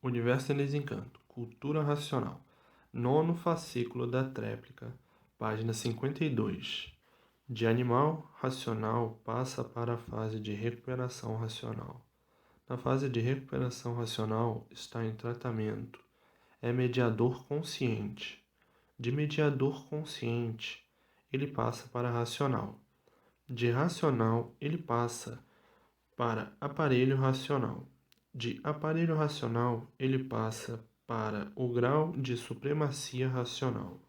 Universo em Desencanto, Cultura Racional, nono fascículo da tréplica, página 52. De animal racional passa para a fase de recuperação racional. Na fase de recuperação racional está em tratamento. É mediador consciente. De mediador consciente, ele passa para racional. De racional, ele passa para aparelho racional. De aparelho racional, ele passa para o grau de supremacia racional.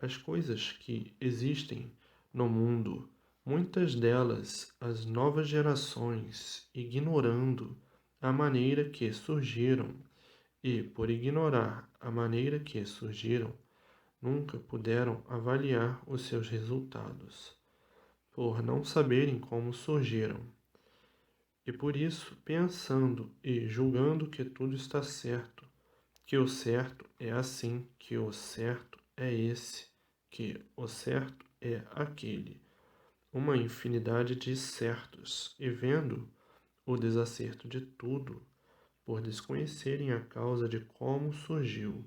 As coisas que existem no mundo, muitas delas as novas gerações, ignorando a maneira que surgiram, e por ignorar a maneira que surgiram, nunca puderam avaliar os seus resultados, por não saberem como surgiram. E por isso, pensando e julgando que tudo está certo, que o certo é assim, que o certo é esse, que o certo é aquele, uma infinidade de certos, e vendo o desacerto de tudo, por desconhecerem a causa de como surgiu.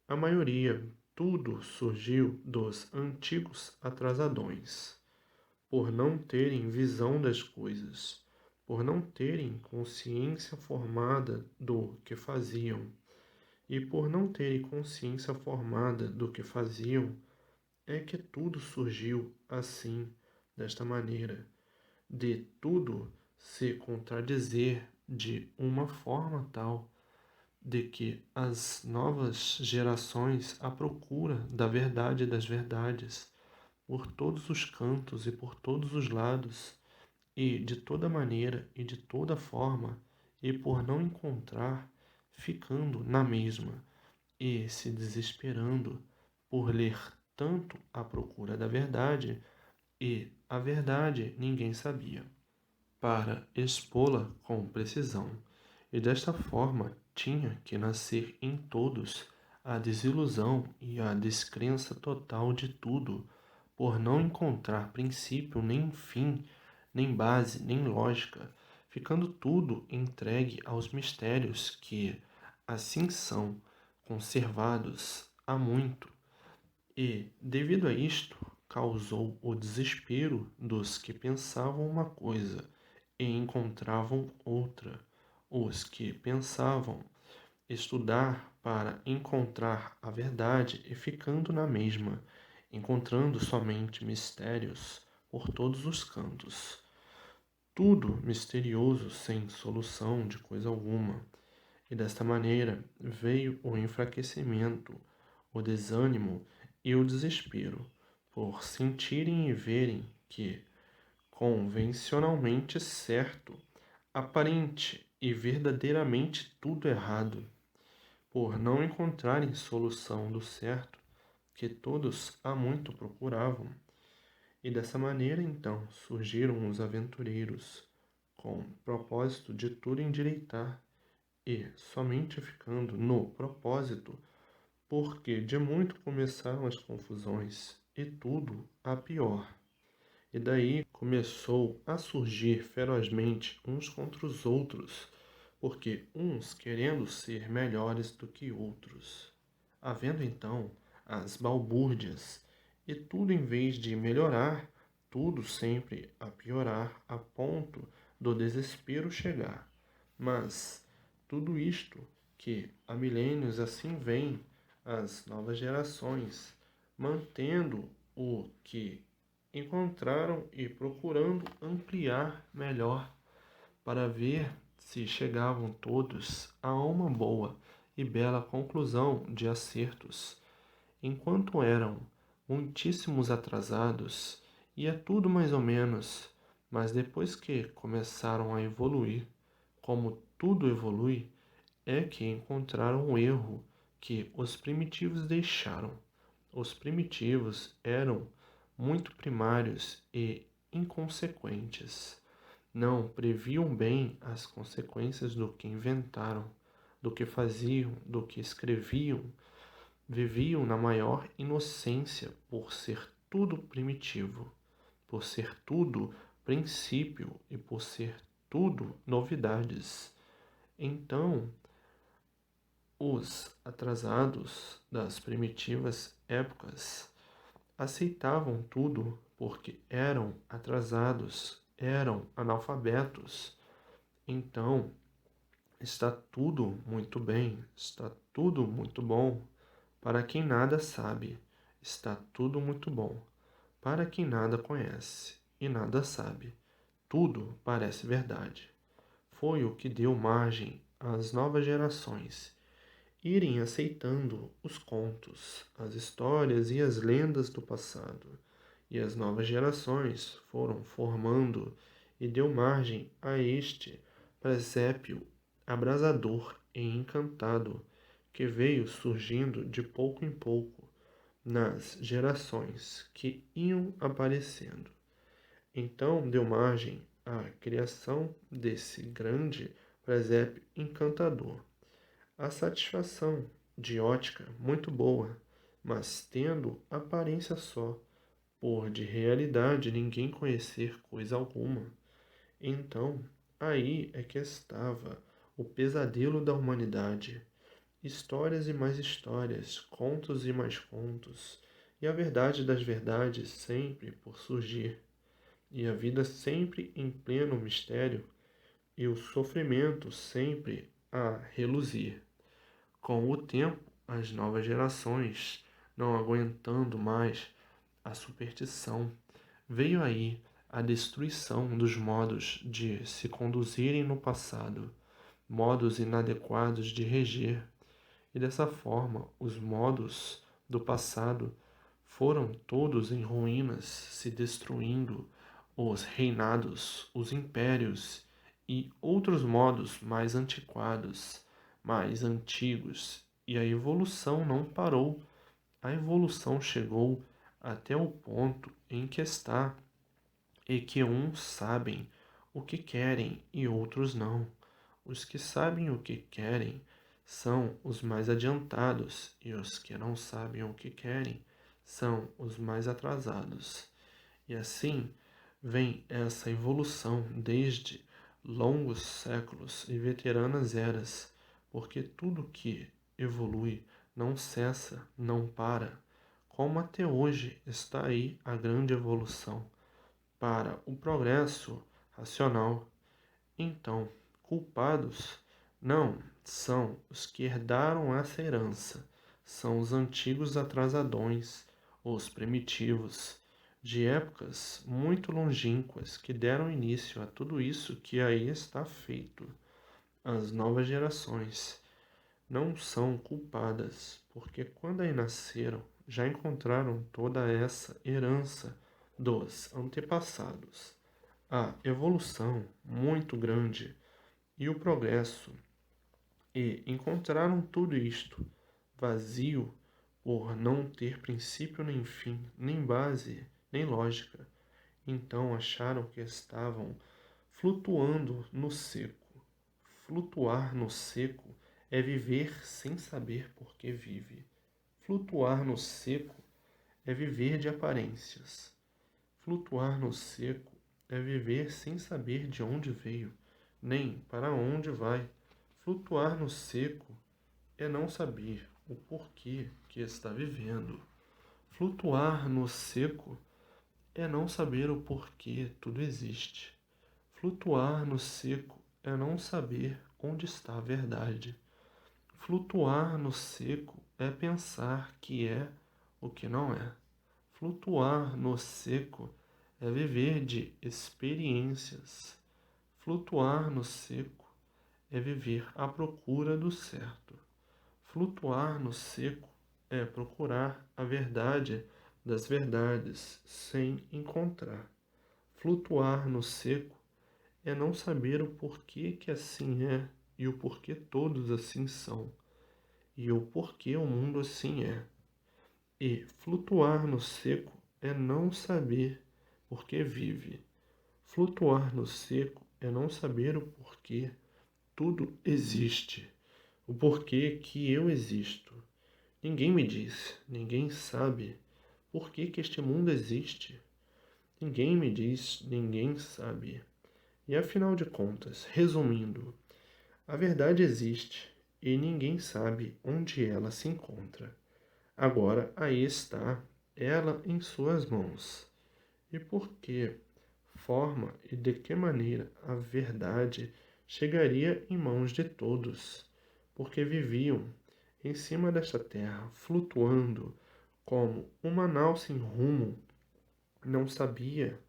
A maioria, tudo surgiu dos antigos atrasadões, por não terem visão das coisas, por não terem consciência formada do que faziam, e por não terem consciência formada do que faziam, é que tudo surgiu assim, desta maneira, de tudo se contradizer de uma forma tal de que as novas gerações à procura da verdade das verdades, por todos os cantos e por todos os lados, e de toda maneira e de toda forma, e por não encontrar, ficando na mesma, e se desesperando por ler tanto à procura da verdade, e a verdade ninguém sabia, para expô-la com precisão, e desta forma tinha que nascer em todos a desilusão e a descrença total de tudo, por não encontrar princípio nem fim, nem base, nem lógica, ficando tudo entregue aos mistérios que, assim são, conservados há muito, e, devido a isto, causou o desespero dos que pensavam uma coisa e encontravam outra, os que pensavam estudar para encontrar a verdade e ficando na mesma, encontrando somente mistérios por todos os cantos. Tudo misterioso sem solução de coisa alguma. E desta maneira veio o enfraquecimento, o desânimo e o desespero, por sentirem e verem que, convencionalmente certo, aparente e verdadeiramente tudo errado, por não encontrarem solução do certo que todos há muito procuravam. E dessa maneira, então, surgiram os aventureiros, com propósito de tudo endireitar, e somente ficando no propósito, porque de muito começaram as confusões, e tudo a pior. E daí começou a surgir ferozmente uns contra os outros, porque uns querendo ser melhores do que outros. Havendo então as balbúrdias, e tudo em vez de melhorar, tudo sempre a piorar, a ponto do desespero chegar. Mas tudo isto que há milênios assim vem as novas gerações, mantendo o que encontraram e procurando ampliar melhor para ver se chegavam todos a uma boa e bela conclusão de acertos. Enquanto eram muitíssimos atrasados, ia tudo mais ou menos, mas depois que começaram a evoluir, como tudo evolui, é que encontraram o erro que os primitivos deixaram. Os primitivos eram muito primários e inconsequentes. Não previam bem as consequências do que inventaram, do que faziam, do que escreviam. Viviam na maior inocência por ser tudo primitivo, por ser tudo princípio e por ser tudo novidades. Então, Os atrasados das primitivas épocas aceitavam tudo porque eram atrasados, eram analfabetos. Então, está tudo muito bem, está tudo muito bom para quem nada sabe, está tudo muito bom para quem nada conhece e nada sabe. Tudo parece verdade. Foi o que deu margem às novas gerações irem aceitando os contos, as histórias e as lendas do passado. E as novas gerações foram formando e deu margem a este presépio abrasador e encantado que veio surgindo de pouco em pouco nas gerações que iam aparecendo. Então deu margem à criação desse grande presépio encantador. A satisfação de ótica muito boa, mas tendo aparência só, por de realidade ninguém conhecer coisa alguma. Então, aí é que estava o pesadelo da humanidade. Histórias e mais histórias, contos e mais contos, e a verdade das verdades sempre por surgir, e a vida sempre em pleno mistério, e o sofrimento sempre a reluzir. Com o tempo, as novas gerações, não aguentando mais a superstição, veio aí a destruição dos modos de se conduzirem no passado, modos inadequados de reger, e dessa forma os modos do passado foram todos em ruínas, se destruindo os reinados, os impérios e outros modos mais antiquados, mais antigos, e a evolução não parou. A evolução chegou até o ponto em que está, e que uns sabem o que querem e outros não. Os que sabem o que querem são os mais adiantados, e os que não sabem o que querem são os mais atrasados. E assim vem essa evolução desde longos séculos e veteranas eras, porque tudo que evolui não cessa, não para, como até hoje está aí a grande evolução para o progresso racional. Então, culpados não são os que herdaram essa herança, são os antigos atrasadões, os primitivos, de épocas muito longínquas que deram início a tudo isso que aí está feito. As novas gerações não são culpadas, porque quando aí nasceram, já encontraram toda essa herança dos antepassados. A evolução muito grande e o progresso, e encontraram tudo isto vazio por não ter princípio nem fim, nem base, nem lógica. Então acharam que estavam flutuando no seco. Flutuar no seco é viver sem saber por que vive. Flutuar no seco é viver de aparências. Flutuar no seco é viver sem saber de onde veio, nem para onde vai. Flutuar no seco é não saber o porquê que está vivendo. Flutuar no seco é não saber o porquê tudo existe. Flutuar no seco é não saber onde está a verdade. Flutuar no seco é pensar que é o que não é. Flutuar no seco é viver de experiências. Flutuar no seco é viver à procura do certo. Flutuar no seco é procurar a verdade das verdades sem encontrar. Flutuar no seco é não saber o porquê que assim é e o porquê todos assim são e o porquê o mundo assim é. E flutuar no seco é não saber por que vive. Flutuar no seco é não saber o porquê tudo existe, o porquê que eu existo. Ninguém me diz, ninguém sabe por que este mundo existe. Ninguém me diz, ninguém sabe. E afinal de contas, resumindo, a verdade existe e ninguém sabe onde ela se encontra. Agora aí está ela em suas mãos. E por que forma e de que maneira a verdade chegaria em mãos de todos? Porque viviam em cima desta terra, flutuando como uma nau sem rumo, não sabia,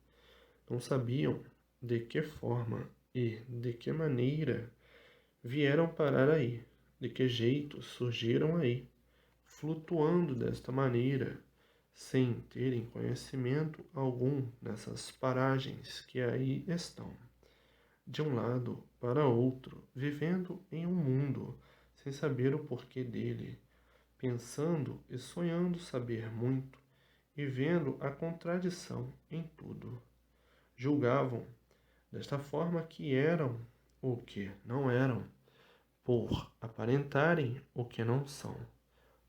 não sabiam de que forma e de que maneira vieram parar aí, de que jeito surgiram aí, flutuando desta maneira, sem terem conhecimento algum dessas paragens que aí estão, de um lado para outro, vivendo em um mundo, sem saber o porquê dele, pensando e sonhando saber muito, e vendo a contradição em tudo. Julgavam desta forma que eram o que não eram, por aparentarem o que não são,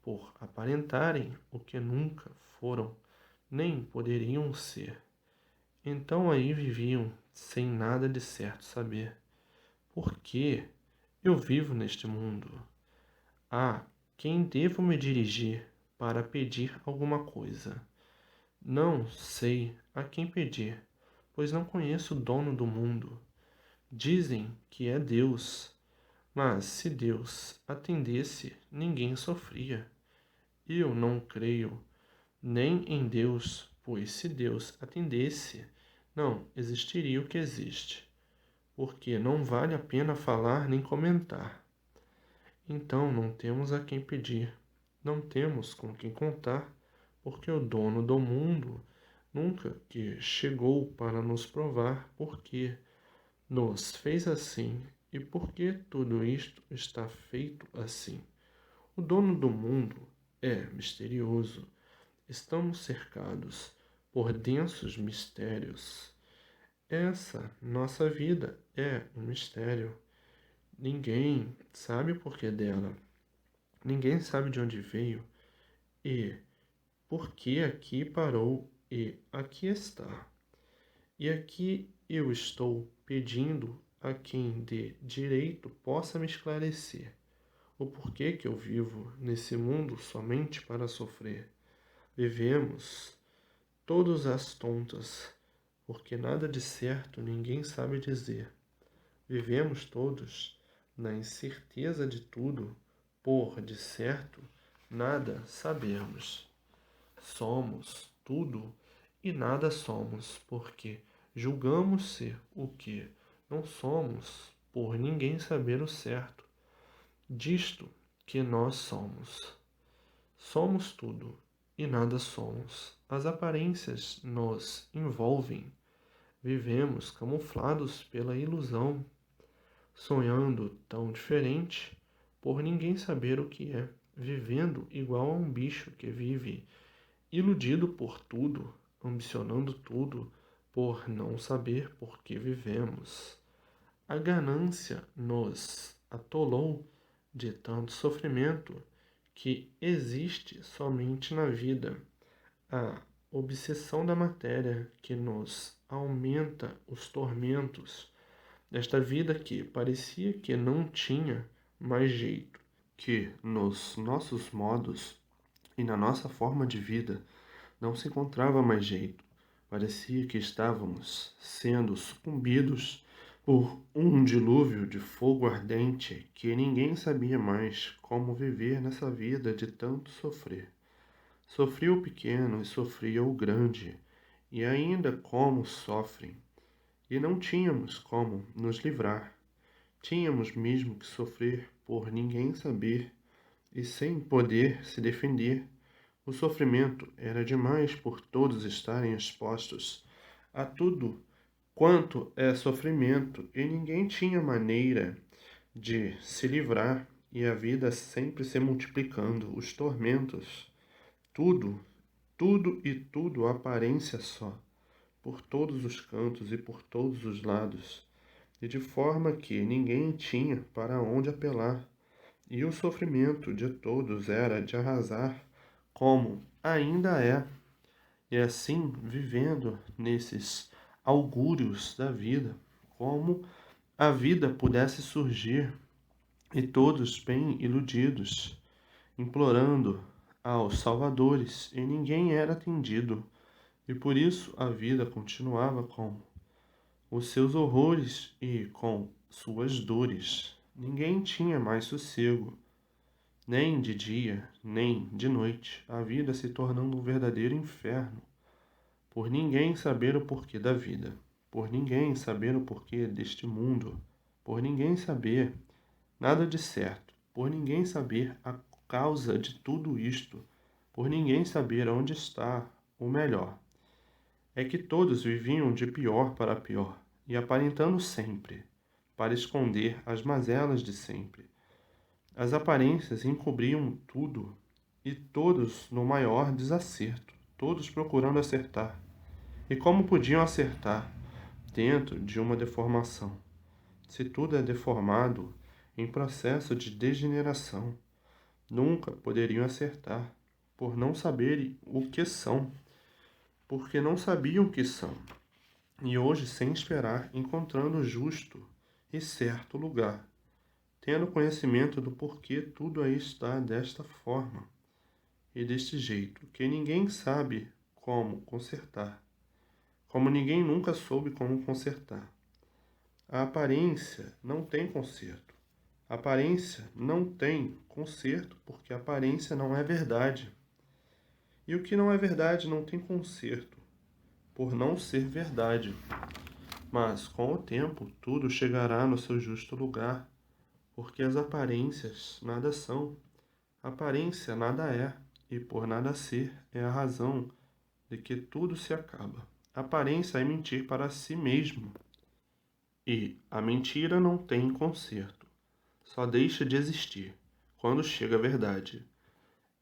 por aparentarem o que nunca foram, nem poderiam ser. Então aí viviam sem nada de certo saber. Por que eu vivo neste mundo? A quem devo me dirigir para pedir alguma coisa? Não sei a quem pedir, pois não conheço o dono do mundo. Dizem que é Deus, mas se Deus atendesse, ninguém sofria. Eu não creio nem em Deus, pois se Deus atendesse, não existiria o que existe, porque não vale a pena falar nem comentar. Então não temos a quem pedir, não temos com quem contar, porque o dono do mundo nunca que chegou para nos provar por que nos fez assim e por que tudo isto está feito assim. O dono do mundo é misterioso. Estamos cercados por densos mistérios. Essa nossa vida é um mistério. Ninguém sabe o porquê dela. Ninguém sabe de onde veio e por que aqui parou e aqui está. E aqui eu estou pedindo a quem de direito possa me esclarecer o porquê que eu vivo nesse mundo somente para sofrer. Vivemos todos às tontas, porque nada de certo ninguém sabe dizer. Vivemos todos na incerteza de tudo, por de certo nada sabermos. Somos tudo e nada somos, porque julgamos ser o que não somos, por ninguém saber o certo disto que nós somos. Somos tudo e nada somos. As aparências nos envolvem. Vivemos camuflados pela ilusão, sonhando tão diferente, por ninguém saber o que é, vivendo igual a um bicho que vive, iludido por tudo, ambicionando tudo, por não saber por que vivemos. A ganância nos atolou de tanto sofrimento que existe somente na vida. A obsessão da matéria que nos aumenta os tormentos desta vida que parecia que não tinha mais jeito, que nos nossos modos e na nossa forma de vida não se encontrava mais jeito. Parecia que estávamos sendo sucumbidos por um dilúvio de fogo ardente que ninguém sabia mais como viver nessa vida de tanto sofrer. Sofria o pequeno e sofria o grande, e ainda como sofrem, e não tínhamos como nos livrar. Tínhamos mesmo que sofrer por ninguém saber e sem poder se defender. O sofrimento era demais por todos estarem expostos a tudo quanto é sofrimento e ninguém tinha maneira de se livrar e a vida sempre se multiplicando, os tormentos, tudo, tudo e tudo aparência só, por todos os cantos e por todos os lados, e de forma que ninguém tinha para onde apelar, e o sofrimento de todos era de arrasar, como ainda é, e assim vivendo nesses augúrios da vida, como a vida pudesse surgir e todos bem iludidos, implorando aos salvadores, e ninguém era atendido, e por isso a vida continuava com os seus horrores e com suas dores. Ninguém tinha mais sossego, nem de dia, nem de noite, a vida se tornando um verdadeiro inferno, por ninguém saber o porquê da vida, por ninguém saber o porquê deste mundo, por ninguém saber nada de certo, por ninguém saber a causa de tudo isto, por ninguém saber onde está o melhor. É que todos viviam de pior para pior, e aparentando sempre, para esconder as mazelas de sempre. As aparências encobriam tudo, e todos no maior desacerto, todos procurando acertar. E como podiam acertar dentro de uma deformação? Se tudo é deformado em processo de degeneração, nunca poderiam acertar, por não saberem o que são, porque não sabiam o que são. E hoje, sem esperar, encontrando o justo e certo lugar, tendo conhecimento do porquê tudo aí está desta forma e deste jeito, que ninguém sabe como consertar, como ninguém nunca soube como consertar. A aparência não tem conserto. A aparência não tem conserto porque a aparência não é verdade. E o que não é verdade não tem conserto, por não ser verdade. Mas, com o tempo, tudo chegará no seu justo lugar, porque as aparências nada são, aparência nada é, e por nada ser é a razão de que tudo se acaba. Aparência é mentir para si mesmo, e a mentira não tem conserto, só deixa de existir quando chega a verdade.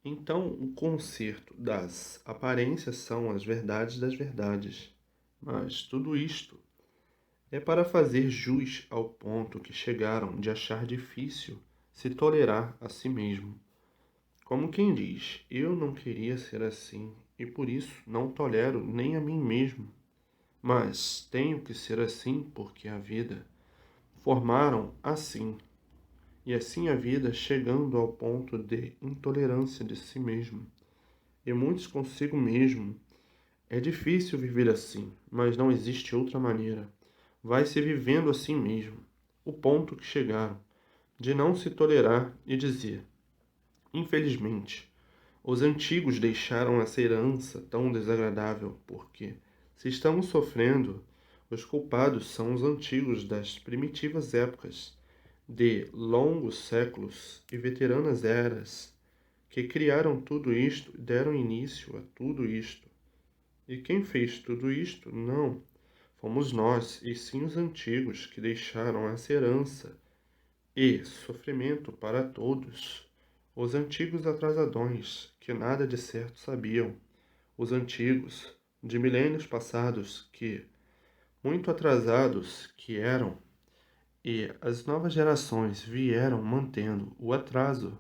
Então, o conserto das aparências são as verdades das verdades. Mas tudo isto é para fazer jus ao ponto que chegaram de achar difícil se tolerar a si mesmo. Como quem diz, eu não queria ser assim e por isso não tolero nem a mim mesmo. Mas tenho que ser assim porque a vida formaram assim. E assim a vida chegando ao ponto de intolerância de si mesmo. E muitos consigo mesmo. É difícil viver assim, mas não existe outra maneira. Vai-se vivendo assim mesmo. O ponto que chegaram, de não se tolerar e dizer: infelizmente, os antigos deixaram essa herança tão desagradável, porque, se estamos sofrendo, os culpados são os antigos das primitivas épocas, de longos séculos e veteranas eras, que criaram tudo isto e deram início a tudo isto. E quem fez tudo isto? Não fomos nós, e sim os antigos, que deixaram essa herança e sofrimento para todos. Os antigos atrasadões, que nada de certo sabiam. Os antigos, de milênios passados, que muito atrasados que eram, e as novas gerações vieram mantendo o atraso,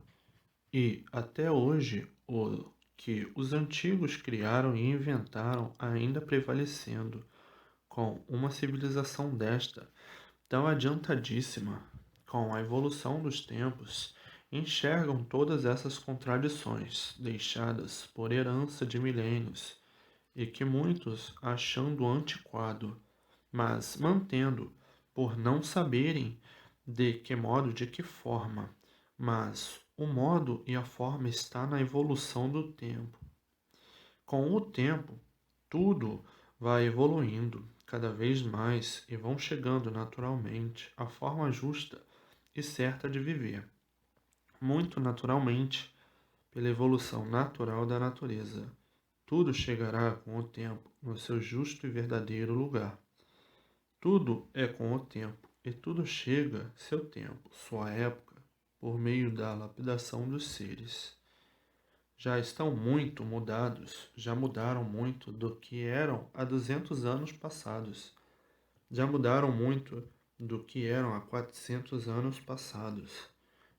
e até hoje o que os antigos criaram e inventaram ainda prevalecendo, com uma civilização desta tão adiantadíssima, com a evolução dos tempos, enxergam todas essas contradições deixadas por herança de milênios e que muitos, achando antiquado, mas mantendo por não saberem de que modo, de que forma, mas o modo e a forma está na evolução do tempo. Com o tempo, tudo vai evoluindo cada vez mais e vão chegando naturalmente à forma justa e certa de viver, muito naturalmente, pela evolução natural da natureza. Tudo chegará com o tempo no seu justo e verdadeiro lugar. Tudo é com o tempo, e tudo chega seu tempo, sua época, por meio da lapidação dos seres. Já estão muito mudados, já mudaram muito do que eram há 200 anos passados. Já mudaram muito do que eram há 400 anos passados.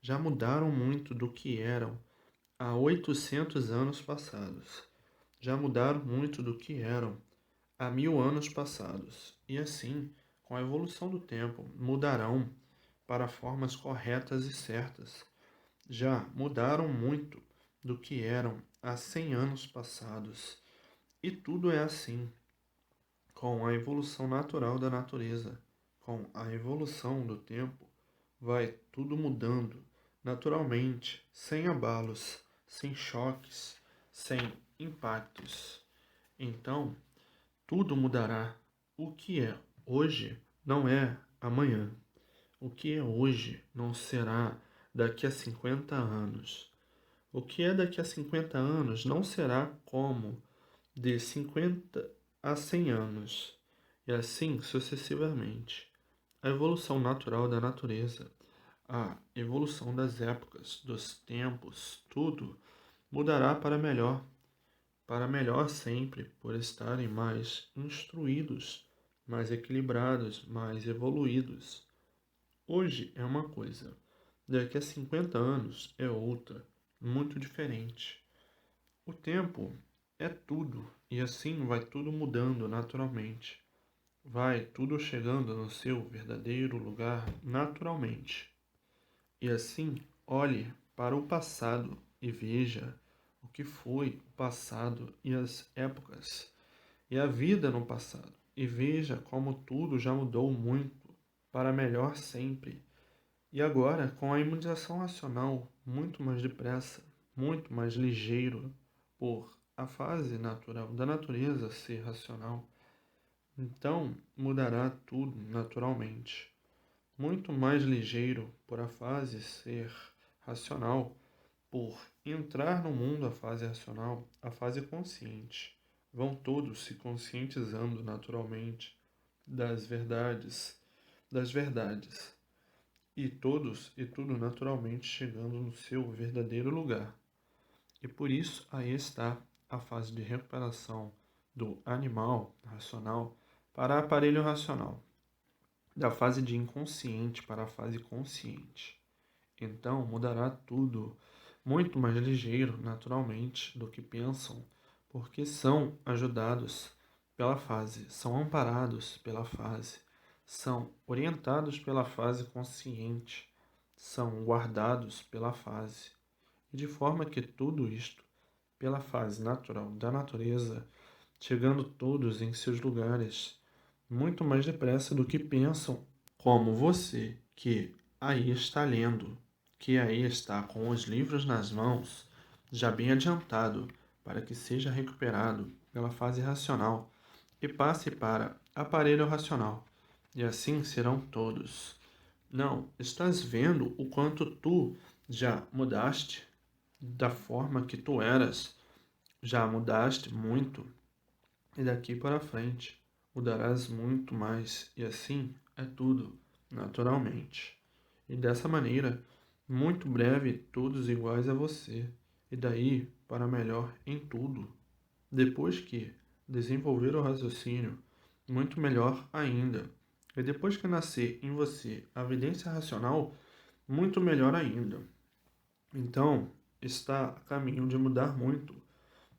Já mudaram muito do que eram há 800 anos passados. Já mudaram muito do que eram há 1000 anos passados. E assim, com a evolução do tempo, mudarão para formas corretas e certas. Já mudaram muito do que eram há 100 anos passados. E tudo é assim, com a evolução natural da natureza, com a evolução do tempo, vai tudo mudando naturalmente, sem abalos, sem choques, sem impactos. Então, tudo mudará. O que é hoje não é amanhã. O que é hoje não será daqui a 50 anos. O que é daqui a 50 anos não será como de 50 a 100 anos, e assim sucessivamente. A evolução natural da natureza, a evolução das épocas, dos tempos, tudo mudará para melhor sempre, por estarem mais instruídos, mais equilibrados, mais evoluídos. Hoje é uma coisa, daqui a 50 anos é outra, muito diferente. O tempo é tudo, e assim vai tudo mudando naturalmente. Vai tudo chegando no seu verdadeiro lugar naturalmente. E assim, olhe para o passado e veja o que foi o passado e as épocas e a vida no passado. E veja como tudo já mudou muito para melhor sempre. E agora, com a imunização racional muito mais depressa, muito mais ligeiro, por a fase natural da natureza ser racional, então mudará tudo naturalmente. Muito mais ligeiro por a fase ser racional, por entrar no mundo a fase racional, a fase consciente. Vão todos se conscientizando naturalmente das verdades e todos e tudo naturalmente chegando no seu verdadeiro lugar. E por isso aí está a fase de recuperação do animal racional para aparelho racional, da fase de inconsciente para a fase consciente. Então mudará tudo muito mais ligeiro, naturalmente, do que pensam, porque são ajudados pela fase, são amparados pela fase, são orientados pela fase consciente, são guardados pela fase. E de forma que tudo isto, pela fase natural da natureza, chegando todos em seus lugares, muito mais depressa do que pensam, como você, que aí está lendo, que aí está com os livros nas mãos, já bem adiantado, para que seja recuperado pela fase racional e passe para aparelho racional, e assim serão todos. Não, estás vendo o quanto tu já mudaste da forma que tu eras, já mudaste muito, e daqui para frente mudarás muito mais, e assim é tudo, naturalmente. E dessa maneira, muito breve, todos iguais a você, e daí para melhor em tudo. Depois que desenvolver o raciocínio, muito melhor ainda. E depois que nascer em você a evidência racional, muito melhor ainda. Então, está a caminho de mudar muito,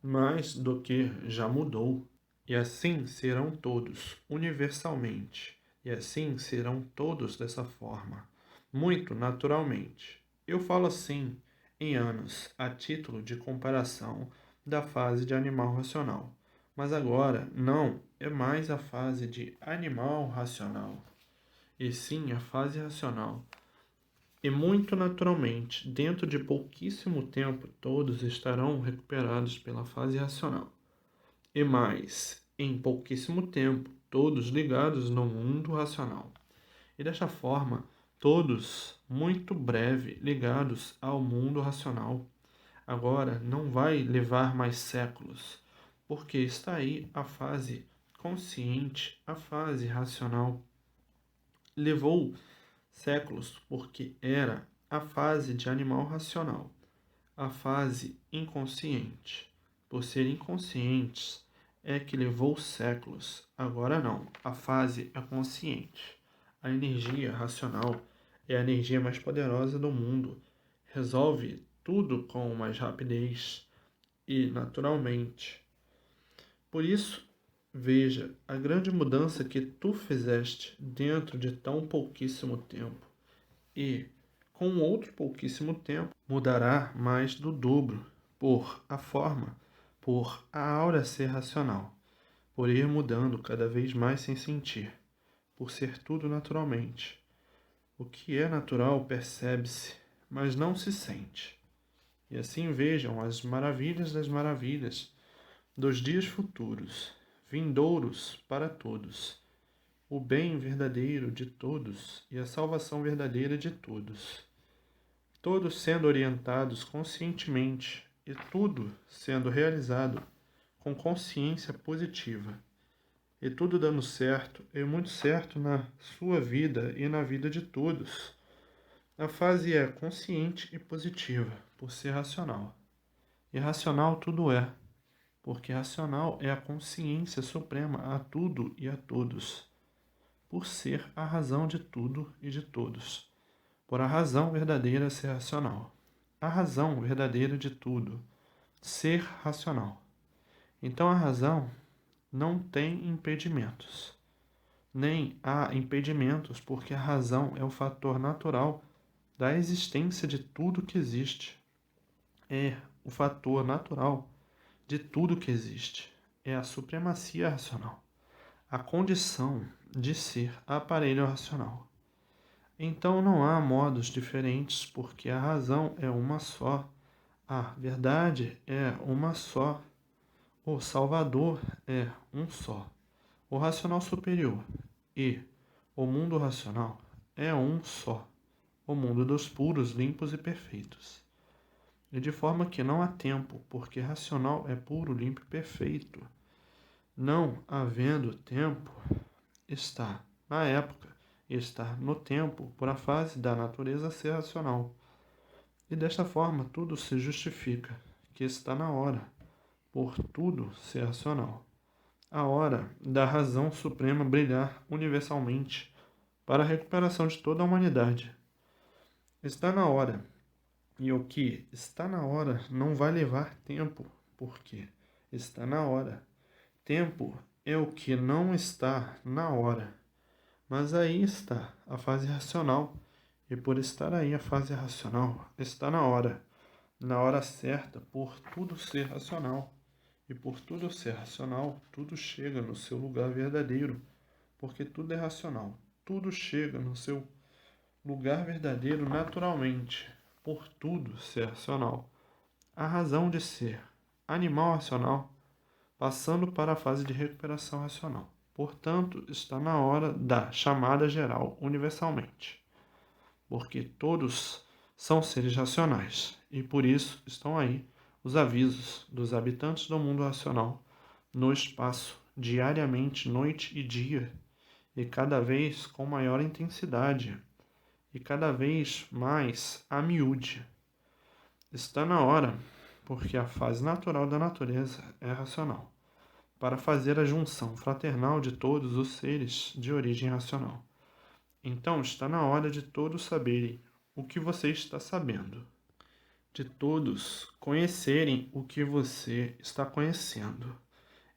mais do que já mudou. E assim serão todos, universalmente. E assim serão todos dessa forma, muito naturalmente. Eu falo assim, em anos, a título de comparação da fase de animal racional. Mas agora não é mais a fase de animal racional, e sim a fase racional. E muito naturalmente, dentro de pouquíssimo tempo, todos estarão recuperados pela fase racional. E mais, em pouquíssimo tempo, todos ligados no mundo racional. E desta forma, todos, muito breve, ligados ao mundo racional. Agora não vai levar mais séculos, porque está aí a fase consciente, a fase racional. Levou séculos porque era a fase de animal racional, a fase inconsciente. Por ser inconscientes, é que levou séculos. Agora não, a fase é consciente. A energia racional é a energia mais poderosa do mundo. Resolve tudo com mais rapidez e naturalmente. Por isso, veja a grande mudança que tu fizeste dentro de tão pouquíssimo tempo. e, com outro pouquíssimo tempo, mudará mais do dobro, por a aura ser racional, por ir mudando cada vez mais sem sentir, por ser tudo naturalmente. O que é natural percebe-se, mas não se sente. E assim vejam as maravilhas das maravilhas dos dias futuros, vindouros para todos, o bem verdadeiro de todos e a salvação verdadeira de todos, todos sendo orientados conscientemente e tudo sendo realizado com consciência positiva, e tudo dando certo e muito certo na sua vida e na vida de todos. A fase é consciente e positiva, por ser racional. E racional tudo é, porque racional é a consciência suprema a tudo e a todos, por ser a razão de tudo e de todos, por a razão verdadeira ser racional. A razão verdadeira de tudo, ser racional. Então a razão não tem impedimentos, nem há impedimentos, porque a razão é o fator natural da existência de tudo que existe. É o fator natural de tudo que existe. É a supremacia racional, a condição de ser aparelho racional. Então não há modos diferentes, porque a razão é uma só, a verdade é uma só, o Salvador é um só, o racional superior e o mundo racional é um só, o mundo dos puros, limpos e perfeitos. E de forma que não há tempo, porque racional é puro, limpo e perfeito. Não havendo tempo, está na época e está no tempo por a fase da natureza ser racional. E desta forma tudo se justifica, que está na hora, por tudo ser racional. A hora da razão suprema brilhar universalmente para a recuperação de toda a humanidade. Está na hora. E o que está na hora não vai levar tempo, porque está na hora. Tempo é o que não está na hora. Mas aí está a fase racional, e por estar aí a fase racional, está na hora certa, por tudo ser racional. E por tudo ser racional, tudo chega no seu lugar verdadeiro, porque tudo é racional. Tudo chega no seu lugar verdadeiro naturalmente, por tudo ser racional. A razão de ser animal racional, passando para a fase de recuperação racional. Portanto, está na hora da chamada geral universalmente, porque todos são seres racionais, e por isso estão aí os avisos dos habitantes do mundo racional no espaço, diariamente, noite e dia, e cada vez com maior intensidade, e cada vez mais a miúde. Está na hora, porque a fase natural da natureza é racional, para fazer a junção fraternal de todos os seres de origem racional. Então está na hora de todos saberem o que você está sabendo, de todos conhecerem o que você está conhecendo.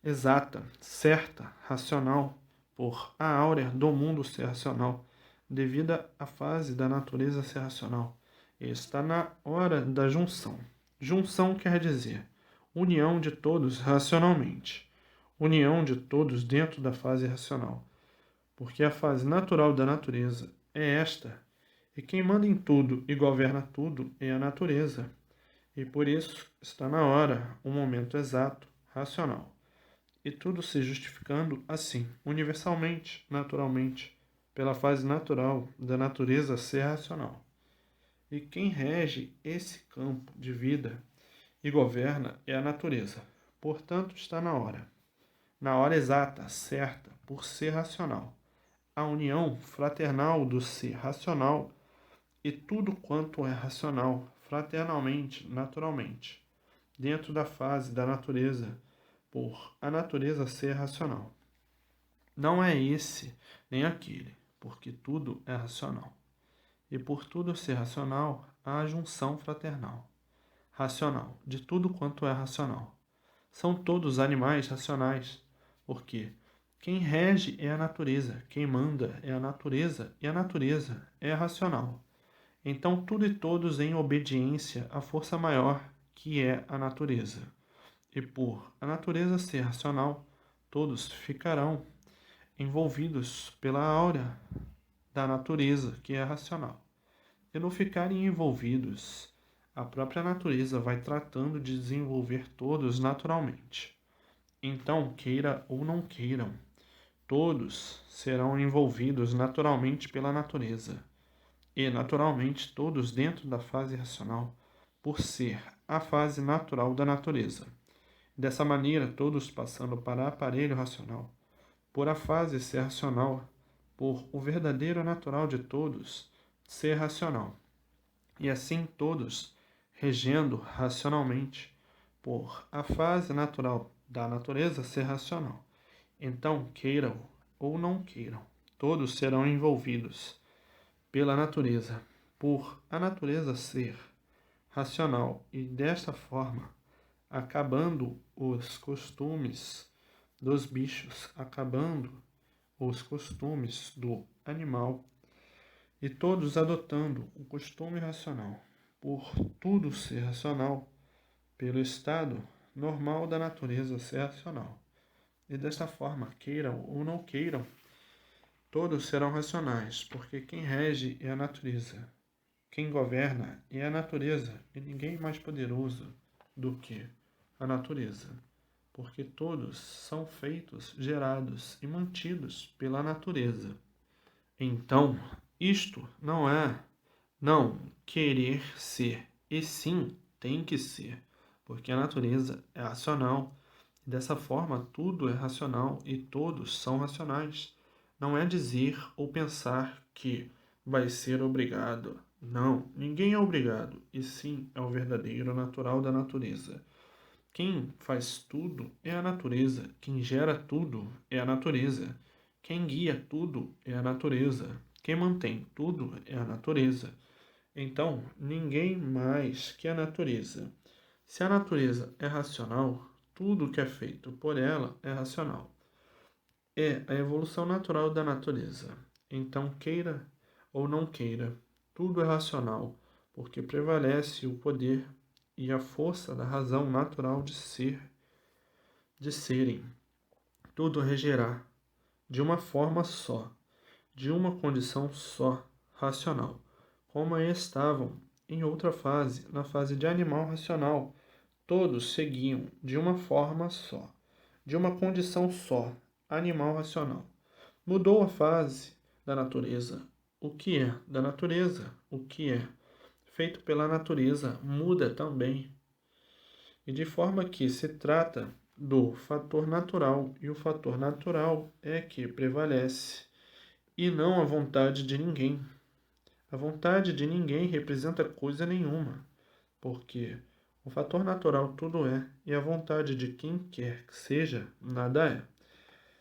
Exata, certa, racional, por a áurea do mundo ser racional, devido à fase da natureza ser racional. Está na hora da junção. Junção quer dizer união de todos racionalmente, união de todos dentro da fase racional, porque a fase natural da natureza é esta, e quem manda em tudo e governa tudo é a natureza, e por isso está na hora, o momento exato, racional, e tudo se justificando assim, universalmente, naturalmente, pela fase natural da natureza ser racional. E quem rege esse campo de vida e governa é a natureza. Portanto, está na hora exata, certa, por ser racional, a união fraternal do ser racional e tudo quanto é racional, fraternalmente, naturalmente, dentro da fase da natureza, por a natureza ser racional. Não é esse nem aquele, porque tudo é racional. E por tudo ser racional, há a junção fraternal, racional, de tudo quanto é racional. São todos animais racionais, porque quem rege é a natureza, quem manda é a natureza, e a natureza é racional. Então, tudo e todos em obediência à força maior, que é a natureza. E por a natureza ser racional, todos ficarão envolvidos pela áurea da natureza, que é racional. E no ficarem envolvidos, a própria natureza vai tratando de desenvolver todos naturalmente. Então, queira ou não queiram, todos serão envolvidos naturalmente pela natureza. E, naturalmente, todos dentro da fase racional, por ser a fase natural da natureza. Dessa maneira, todos passando para aparelho racional, por a fase ser racional, por o verdadeiro natural de todos ser racional. E assim todos regendo racionalmente, por a fase natural da natureza ser racional. Então, queiram ou não queiram, todos serão envolvidos pela natureza, por a natureza ser racional e desta forma acabando os costumes dos bichos, acabando os costumes do animal e todos adotando o costume racional, por tudo ser racional, pelo estado normal da natureza ser racional. E desta forma, queiram ou não queiram, todos serão racionais, porque quem rege é a natureza. Quem governa é a natureza, e ninguém mais poderoso do que a natureza, porque todos são feitos, gerados e mantidos pela natureza. Então, isto não é não querer ser, e sim tem que ser, porque a natureza é racional. Dessa forma, tudo é racional e todos são racionais. Não é dizer ou pensar que vai ser obrigado. Não, ninguém é obrigado, e sim é o verdadeiro natural da natureza. Quem faz tudo é a natureza, quem gera tudo é a natureza, quem guia tudo é a natureza, quem mantém tudo é a natureza. Então, ninguém mais que a natureza. Se a natureza é racional, tudo que é feito por ela é racional. É a evolução natural da natureza. Então, queira ou não queira, tudo é racional, porque prevalece o poder e a força da razão natural de ser, de serem. Tudo regerá de uma forma só, de uma condição só, racional, como estavam em outra fase, na fase de animal racional. Todos seguiam de uma forma só, de uma condição só, animal racional. Mudou a fase da natureza. O que é da natureza, o que é feito pela natureza, muda também. E de forma que se trata do fator natural, e o fator natural é que prevalece, e não a vontade de ninguém. A vontade de ninguém representa coisa nenhuma, porque o fator natural tudo é, e a vontade de quem quer que seja, nada é.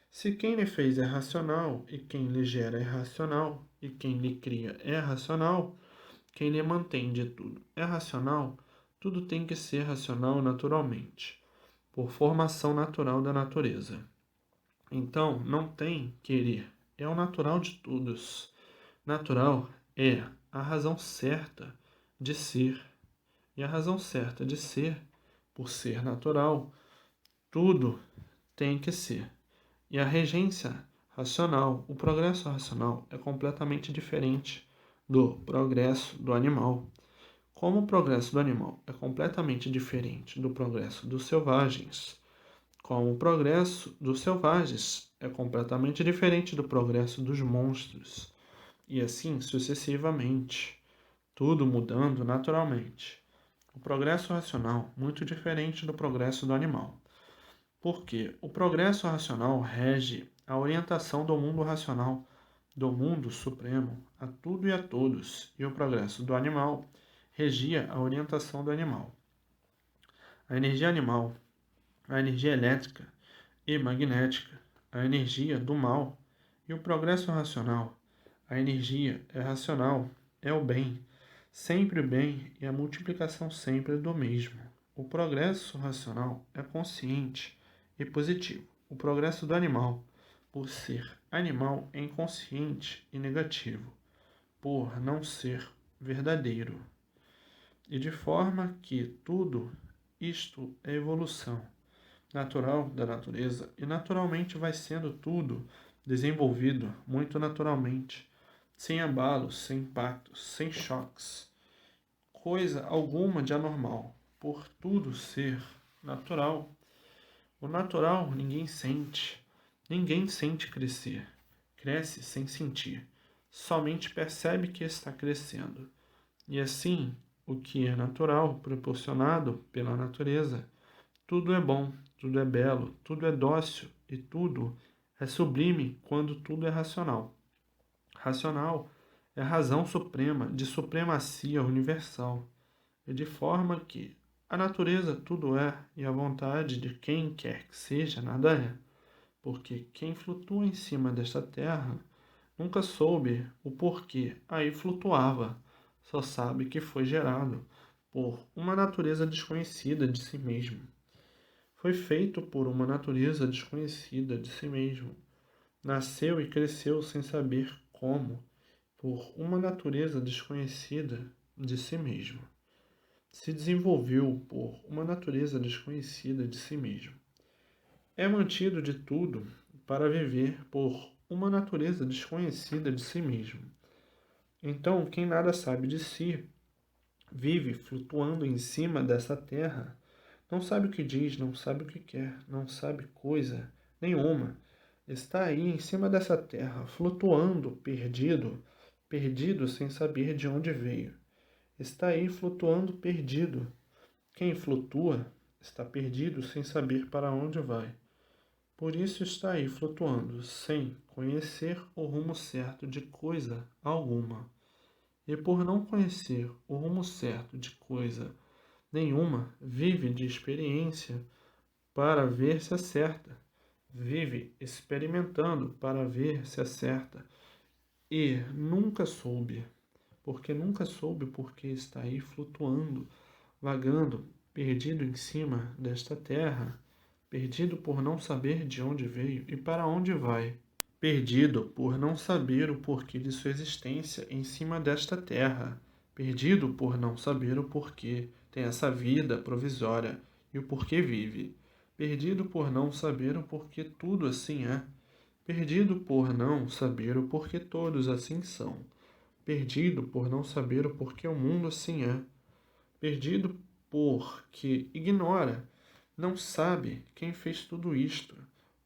Se quem lhe fez é racional, e quem lhe gera é racional, e quem lhe cria é racional, quem lhe mantém de tudo é racional, tudo tem que ser racional naturalmente, por formação natural da natureza. Então, não tem querer, é o natural de todos. Natural é a razão certa de ser. E a razão certa de ser, por ser natural, tudo tem que ser. E a regência racional, o progresso racional, é completamente diferente do progresso do animal. Como o progresso do animal é completamente diferente do progresso dos selvagens, como o progresso dos selvagens é completamente diferente do progresso dos monstros, e assim sucessivamente, tudo mudando naturalmente. O progresso racional muito diferente do progresso do animal, porque o progresso racional rege a orientação do mundo racional, do mundo supremo, a tudo e a todos, e o progresso do animal regia a orientação do animal. A energia animal, a energia elétrica e magnética, a energia do mal, e o progresso racional, a energia é racional, é o bem, sempre o bem e a multiplicação sempre do mesmo. O progresso racional é consciente e positivo. O progresso do animal, por ser animal, é inconsciente e negativo, por não ser verdadeiro. E de forma que tudo isto é evolução natural da natureza, e naturalmente vai sendo tudo desenvolvido muito naturalmente, sem abalos, sem impactos, sem choques, coisa alguma de anormal, por tudo ser natural. O natural ninguém sente crescer, cresce sem sentir, somente percebe que está crescendo. E assim, o que é natural, proporcionado pela natureza, tudo é bom, tudo é belo, tudo é dócil e tudo é sublime quando tudo é racional. Racional é a razão suprema de supremacia universal, e de forma que a natureza tudo é e a vontade de quem quer que seja nada é, porque quem flutua em cima desta terra nunca soube o porquê aí flutuava, só sabe que foi gerado por uma natureza desconhecida de si mesmo. Foi feito por uma natureza desconhecida de si mesmo. Nasceu e cresceu sem saber como, por uma natureza desconhecida de si mesmo. Se desenvolveu por uma natureza desconhecida de si mesmo. É mantido de tudo para viver por uma natureza desconhecida de si mesmo. Então, quem nada sabe de si, vive flutuando em cima dessa terra, não sabe o que diz, não sabe o que quer, não sabe coisa nenhuma. Está aí em cima dessa terra, flutuando, perdido, perdido sem saber de onde veio. Está aí flutuando, perdido. Quem flutua está perdido sem saber para onde vai. Por isso está aí flutuando, sem conhecer o rumo certo de coisa alguma. E por não conhecer o rumo certo de coisa nenhuma, vive de experiência para ver se acerta. Vive experimentando para ver se acerta. E nunca soube porque está aí flutuando, vagando, perdido em cima desta terra, perdido por não saber de onde veio e para onde vai, perdido por não saber o porquê de sua existência em cima desta terra, perdido por não saber o porquê tem essa vida provisória e o porquê vive, perdido por não saber o porquê tudo assim é, perdido por não saber o porquê todos assim são, perdido por não saber o porquê o mundo assim é, perdido porque ignora, não sabe quem fez tudo isto,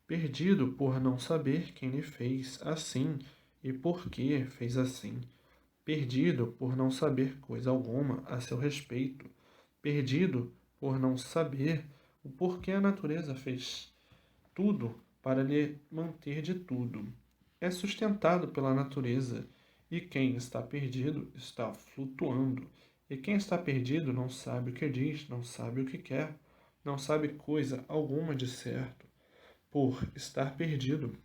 perdido por não saber quem lhe fez assim e por que fez assim, perdido por não saber coisa alguma a seu respeito, perdido por não saber o porquê a natureza fez tudo para lhe manter de tudo. É sustentado pela natureza, e quem está perdido está flutuando. E quem está perdido não sabe o que diz, não sabe o que quer, não sabe coisa alguma de certo, por estar perdido.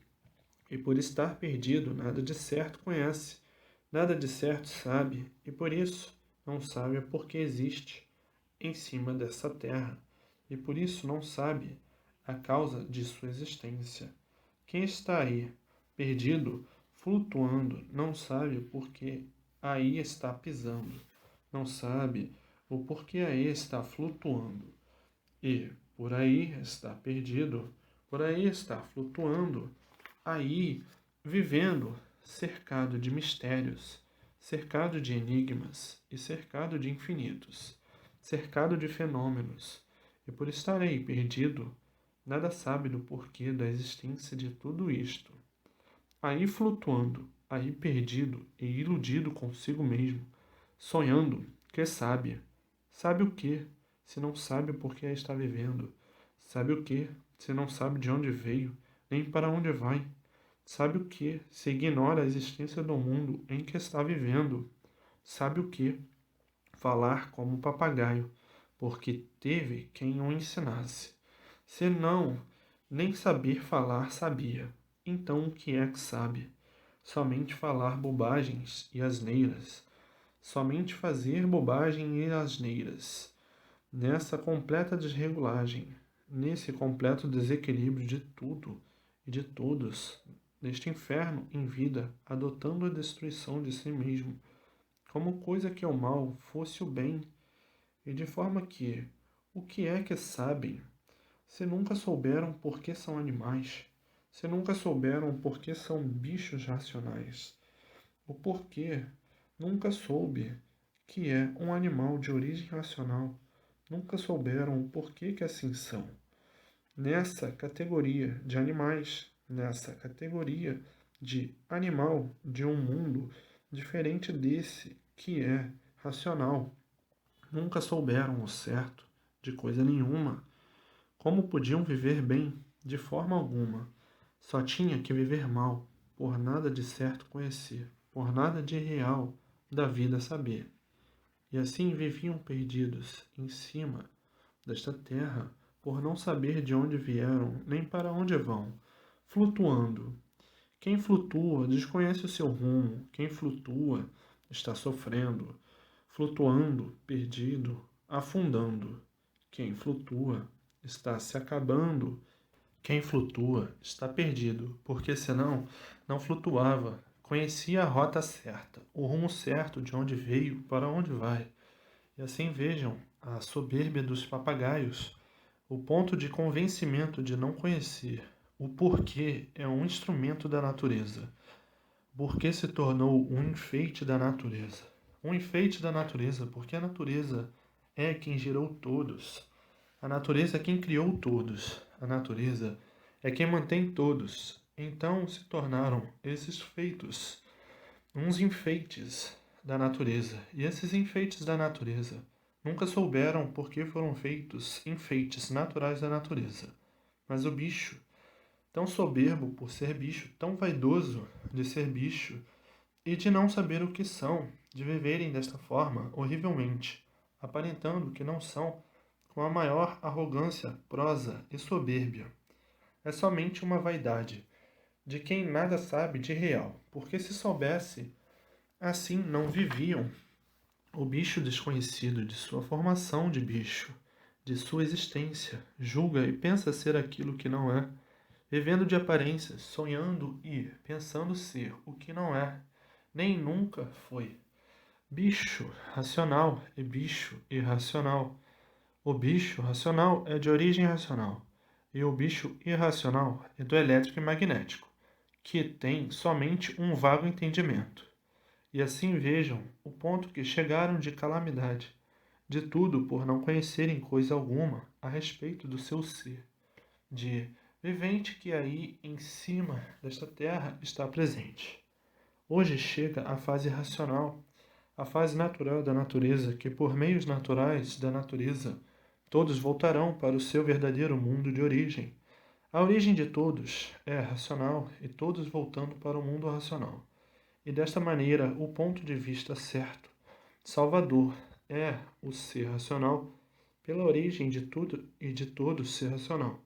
E por estar perdido, nada de certo conhece, nada de certo sabe, e por isso não sabe por que existe em cima dessa terra, e por isso não sabe a causa de sua existência. Quem está aí, perdido, flutuando, não sabe o porquê aí está pisando, não sabe o porquê aí está flutuando, e por aí está perdido, por aí está flutuando, aí vivendo, cercado de mistérios, cercado de enigmas e cercado de infinitos, cercado de fenômenos, e por estar aí perdido, nada sabe do porquê da existência de tudo isto. Aí flutuando, aí perdido e iludido consigo mesmo, sonhando que sabe. Sabe o que, se não sabe o porquê está vivendo? Sabe o que, se não sabe de onde veio, nem para onde vai? Sabe o que, se ignora a existência do mundo em que está vivendo? Sabe o que, falar como um papagaio, porque teve quem o ensinasse. Se não, nem saber falar sabia. Então o que é que sabe? Somente falar bobagens e asneiras. Somente fazer bobagem e asneiras. Nessa completa desregulagem, nesse completo desequilíbrio de tudo e de todos, neste inferno em vida, adotando a destruição de si mesmo, como coisa que o mal fosse o bem, e de forma que, o que é que sabem, se nunca souberam por que são animais, se nunca souberam por que são bichos racionais, o porquê nunca soube que é um animal de origem racional, nunca souberam o porquê que assim são. Nessa categoria de animais, nessa categoria de animal de um mundo diferente desse que é racional, nunca souberam o certo de coisa nenhuma. Como podiam viver bem? De forma alguma. Só tinha que viver mal, por nada de certo conhecer, por nada de real da vida saber. E assim viviam perdidos em cima desta terra, por não saber de onde vieram nem para onde vão, flutuando. Quem flutua desconhece o seu rumo, quem flutua está sofrendo, flutuando, perdido, afundando. Quem flutua está se acabando. Quem flutua está perdido, porque senão não flutuava. Conhecia a rota certa, o rumo certo de onde veio, para onde vai. E assim vejam a soberbia dos papagaios, o ponto de convencimento de não conhecer. O porquê é um instrumento da natureza. O porquê se tornou um enfeite da natureza. Um enfeite da natureza, porque a natureza é quem gerou todos. A natureza é quem criou todos. A natureza é quem mantém todos. Então se tornaram esses feitos uns enfeites da natureza. E esses enfeites da natureza nunca souberam por que foram feitos enfeites naturais da natureza. Mas o bicho, tão soberbo por ser bicho, tão vaidoso de ser bicho e de não saber o que são, de viverem desta forma horrivelmente, aparentando que não são, com a maior arrogância, prosa e soberbia. É somente uma vaidade de quem nada sabe de real, porque se soubesse, assim não viviam. O bicho desconhecido de sua formação de bicho, de sua existência, julga e pensa ser aquilo que não é, vivendo de aparências, sonhando e pensando ser o que não é, nem nunca foi. Bicho racional e bicho irracional. O bicho racional é de origem racional, e o bicho irracional é do elétrico e magnético, que tem somente um vago entendimento. E assim vejam o ponto que chegaram de calamidade, de tudo por não conhecerem coisa alguma a respeito do seu ser, de vivente que aí em cima desta terra está presente. Hoje chega a fase racional, a fase natural da natureza, que por meios naturais da natureza todos voltarão para o seu verdadeiro mundo de origem. A origem de todos é racional e todos voltando para o mundo racional. E desta maneira, o ponto de vista certo, Salvador, é o ser racional, pela origem de tudo e de todos ser racional.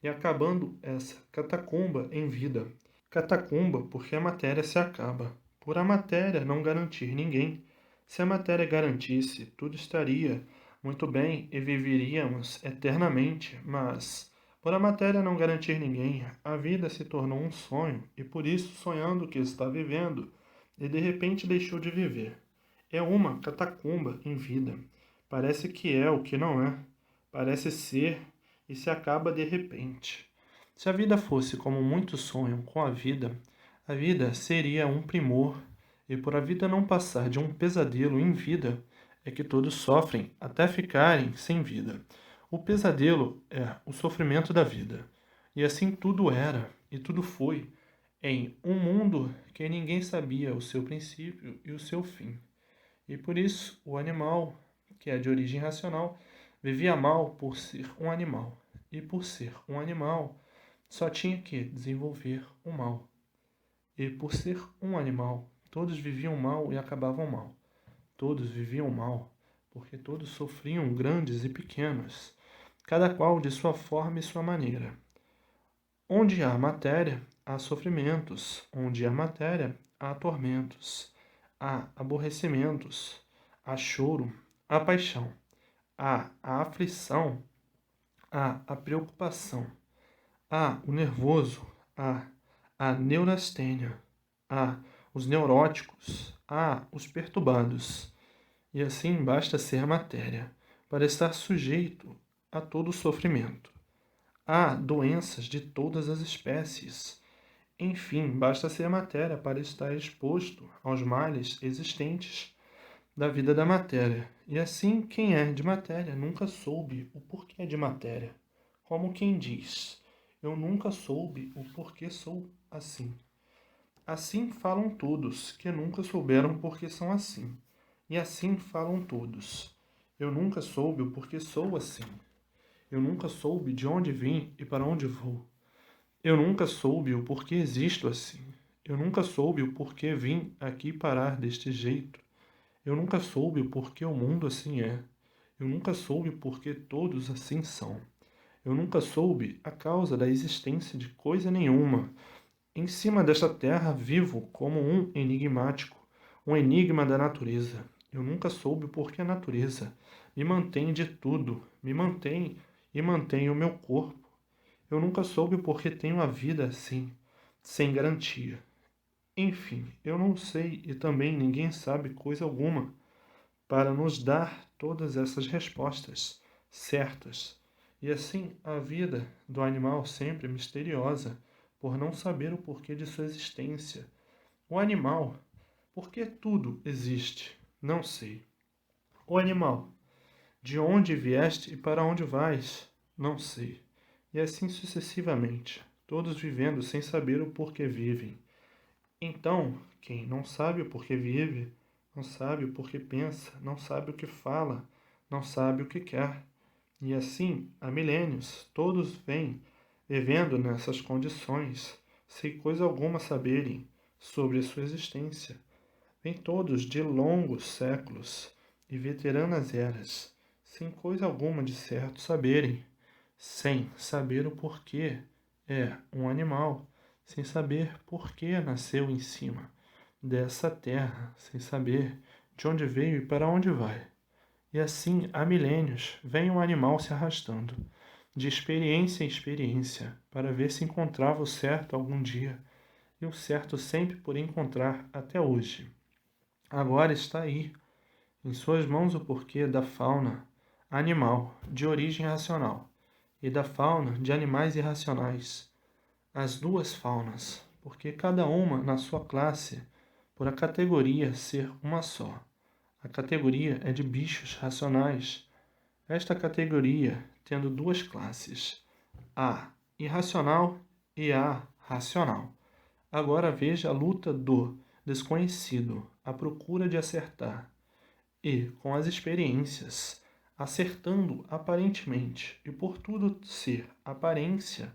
E acabando essa catacumba em vida. Catacumba porque a matéria se acaba, por a matéria não garantir ninguém. Se a matéria garantisse, tudo estaria muito bem e viveríamos eternamente, mas por a matéria não garantir ninguém, a vida se tornou um sonho e por isso sonhando que está vivendo e de repente deixou de viver. É uma catacumba em vida. Parece que é o que não é. Parece ser e se acaba de repente. Se a vida fosse como muitos sonham com a vida seria um primor, e por a vida não passar de um pesadelo em vida, é que todos sofrem até ficarem sem vida. O pesadelo é o sofrimento da vida. E assim tudo era e tudo foi, em um mundo que ninguém sabia o seu princípio e o seu fim. E por isso o animal, que é de origem racional, vivia mal por ser um animal. E por ser um animal, só tinha que desenvolver o mal. E por ser um animal, todos viviam mal e acabavam mal. Todos viviam mal, porque todos sofriam grandes e pequenos, cada qual de sua forma e sua maneira. Onde há matéria, há sofrimentos. Onde há matéria, há tormentos. Há aborrecimentos. Há choro. Há paixão. Há a aflição. Há a preocupação. Há o nervoso. Há a neurastênia. Há os neuróticos. há os perturbados, e assim basta ser matéria, para estar sujeito a todo o sofrimento. Há doenças de todas as espécies. Enfim, basta ser matéria para estar exposto aos males existentes da vida da matéria. E assim, quem é de matéria nunca soube o porquê de matéria. Como quem diz, eu nunca soube o porquê sou assim. Assim falam todos, que nunca souberam porque são assim. E assim falam todos. Eu nunca soube o porquê sou assim. Eu nunca soube de onde vim e para onde vou. Eu nunca soube o porquê existo assim. Eu nunca soube o porquê vim aqui parar deste jeito. Eu nunca soube o porquê o mundo assim é. Eu nunca soube o porquê todos assim são. Eu nunca soube a causa da existência de coisa nenhuma. Em cima desta terra vivo como um enigmático, um enigma da natureza. Eu nunca soube o porquê a natureza me mantém de tudo, me mantém e mantém o meu corpo. Eu nunca soube o porquê tenho a vida assim, sem garantia. Enfim, eu não sei e também ninguém sabe coisa alguma para nos dar todas essas respostas certas. E assim, a vida do animal sempre é misteriosa, por não saber o porquê de sua existência. O animal, por que tudo existe? Não sei. O animal, de onde vieste e para onde vais? Não sei. E assim sucessivamente, todos vivendo sem saber o porquê vivem. Então, quem não sabe o porquê vive, não sabe o porquê pensa, não sabe o que fala, não sabe o que quer. E assim, há milênios, todos vêm vivendo nessas condições, sem coisa alguma saberem sobre a sua existência. Vêm todos de longos séculos e veteranas eras, sem coisa alguma de certo saberem, sem saber o porquê é um animal, sem saber por que nasceu em cima dessa terra, sem saber de onde veio e para onde vai. E assim, há milênios, vem um animal se arrastando, de experiência em experiência, para ver se encontrava o certo algum dia, e o certo sempre por encontrar até hoje. Agora está aí, em suas mãos, o porquê da fauna animal de origem racional e da fauna de animais irracionais, as duas faunas, porque cada uma na sua classe, por a categoria ser uma só. A categoria é de bichos racionais. Esta categoria tendo duas classes, a irracional e a racional. Agora veja a luta do desconhecido, a procura de acertar, e, com as experiências, acertando aparentemente, e por tudo ser aparência,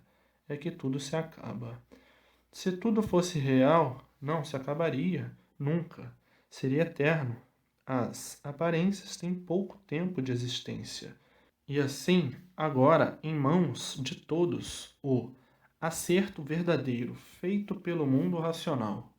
é que tudo se acaba. Se tudo fosse real, não se acabaria, nunca. Seria eterno. As aparências têm pouco tempo de existência. E assim, agora, em mãos de todos, o acerto verdadeiro feito pelo mundo racional